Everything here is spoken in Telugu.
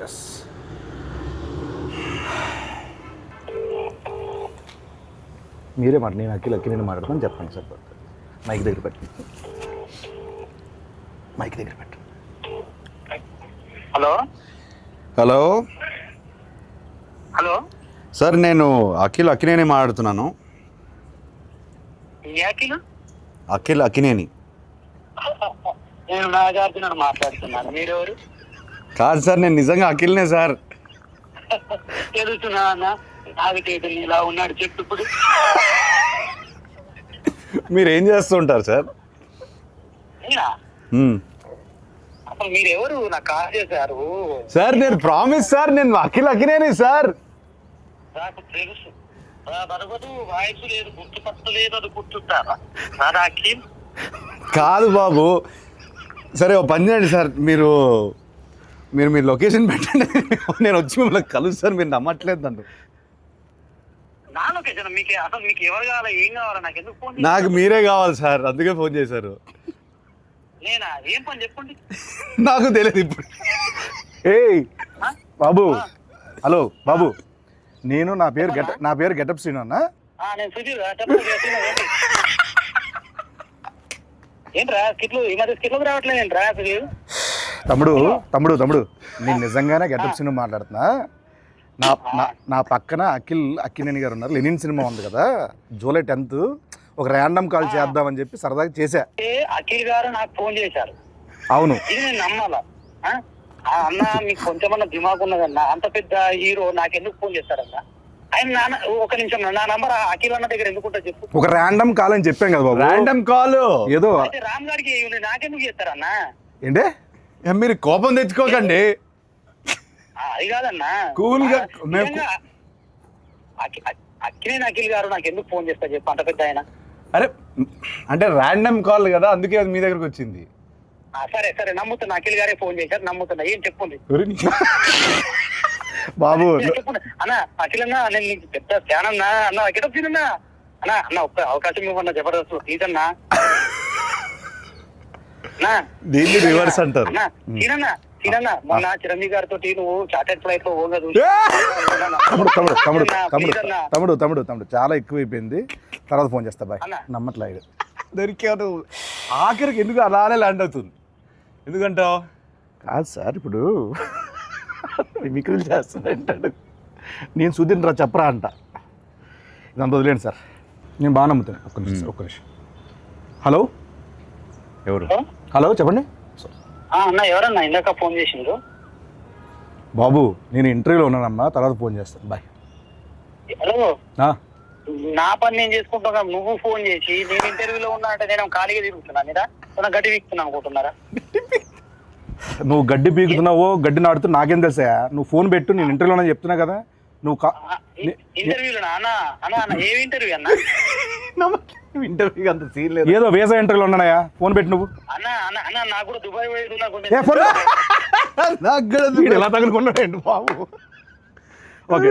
ఎస్. మీరే మాట, నేను అక్కినేని మాట్లాడతాను, చెప్పండి సార్. మైక్ దగ్గర పెట్టండి, మైక్ దగ్గర పెట్టండి. హలో హలో హలో సార్, నేను అక్కినేని మాట్లాడుతున్నాను. అక్కినేని. నేను నాగార్జున మాట్లాడుతున్నాను. మీరెవరు? కాదు సార్, నేను నిజంగా అఖిల్నే సార్. తెలుస్తున్నా అన్న, నాగటేటని ఇలా ఉన్నాడు చెప్పు ఇప్పుడు. మీరు ఏం చేస్తుంటారు సార్? అసలు మీరెవరు? నాకు కాల్ చేశారు సార్. నేను ప్రామిస్ సార్, నేను అఖినేని సార్. నాకు తెలుసు, బరగదు, వాయిస్ లేదు, గుర్తుపట్టలేదు, అది గుర్తుంటారా సార్? అఖిల్ కాదు బాబు. సరే ఓ పని చేయండి సార్, మీరు మీ లొకేషన్ పెట్టండి, నేను వచ్చి మిమ్మల్ని కలుస్తాను. మీరు నమ్మట్లేదు నన్ను. నా లొకేషన్ మీకు అసలు మీకు ఎవరు కావాలా, ఏం కావాలా? నాకు ఎందుకు ఫోన్? నాకు మీరే కావాలి సార్, అందుకే ఫోన్ చేశారు. నేనా? ఏం పని చెప్పండి. నాకు తెలియదు ఇప్పుడు. ఏయ్ బాబు, హలో బాబు, నా పేరు గెటప్ శ్రీను అన్న. నేను సుధీర్. ఏంట్రా స్కిట్లు ఈ మధ్య స్కిట్లకు రావట్లేదు ఏంట్రా సుధీర్? తమ్ముడు నేను నిజంగానే గెటప్ శ్రీను మాట్లాడుతున్నా. నా పక్కన అక్కినేని గారు ఉన్నారు. లెనిన్ సినిమా ఉంది కదా, జూలై 10th ఒక ర్యాండమ్ కాల్ చేద్దామని చెప్పి సరదాగా చేశా. అఖిల్ గారు నాకు ఫోన్ చేశారు. అవును, ఇది నేను నమ్మాలా? అన్న మీకు కొంచెమన్నా దిమాగ్ ఉన్నదన్నా, అంత పెద్ద హీరో నాకు ఎందుకు ఫోన్ చేస్తారన్నా? ఆయన ఒక నిమిషం, నా నంబర్ అఖిల్ అన్న దగ్గర ఎందుకుంటా చెప్పు. ఒక ర్యాండమ్ కాల్ అని చెప్పాం కదా బాబు. ర్యాండమ్ కాల్ ఏదో రామ్ గారికి నాకెందుకు చేస్తారన్నా? ఏంటే మీరు కోపం తెచ్చుకోకండి. అది కాదన్నా, కూల్ గా. అఖిలేని అఖిల్ గారు నాకు ఎందుకు ఫోన్ చేస్తారు చెప్పు, అంత పెద్ద ఆయన. అరే అంటే ర్యాండమ్ కాల్ కదా, అందుకే అది మీ దగ్గరకు వచ్చింది. సరే నమ్ముతున్నా, అఖిల్ గారే ఫోన్ చేశారు, నమ్ముతున్నా. ఏం చెప్పండి బాబు. చెప్పండి అన్న. అఖిల్ అన్నా, నేను నీకు పెద్ద ఫ్యాన్ అన్నా. అన్న గెటప్ సీనన్నా అన్న ఒక్క అవకాశం ఇవ్వన్నా, జబర్దస్త్ ప్లీజ్ అన్నా. దీన్ని రివర్స్ అంటారు. సీనన్నా మొన్న చిరంజీవి గారితో నువ్వు చార్టెడ్ ఫ్లైట్ లో పోగదు. తమ్ముడు చాలా ఎక్కువైపోయింది, తర్వాత ఫోన్ చేస్తా బాయ్. నమ్మట్లేదు దొరికాడు. ఆఖరికి ఎందుకు అలానే ల్యాండ్ అవుతుంది? ఎందుకంటావు? కాదు సార్, ఇప్పుడు మిక్కులు చేస్తానంటాడు. నేను సుధీర్ రా చెప్పరా అంట. ఇదంతా వదిలేండి సార్, నేను బాగా నమ్ముతాను. ఒక్క నిమిషం. హలో ఎవరు? హలో చెప్పండి. అన్న ఎవరన్నా ఇందాక ఫోన్ చేసిండ్రు? బాబు నేను ఇంటర్వ్యూలో ఉన్నానమ్మా, తర్వాత ఫోన్ చేస్తాను బాయ్. హలో, నా పని నేను చేసుకుంటున్నా, నువ్వు ఫోన్ చేసి నేను ఇంటర్వ్యూలో ఉన్నా అంటే నేను ఖాళీగా తిరుగుతున్నా మీద గడ్డి పీకుతున్నా అనుకుంటున్నారా? నువ్వు గడ్డి పీకుతున్నావో గడ్డి నాడుతూ నాకేం తెలుసా? నువ్వు ఫోన్ పెట్టు, నేను ఇంటర్వ్యూలో చెప్తున్నా కదా. నువ్వు ఇంటర్వ్యూలో ఏమి ఇంటర్వ్యూ అన్న? ఇంటర్వ్యూ అంత సీన్ లేదు, ఏదో వేసా ఇంటర్వ్యూలో ఉన్నాయా. ఫోన్ పెట్టి నువ్వు. అన్న నాకు కూడా దుబాయ్ ఎలా తగులుకున్నాడు బాబు. ఓకే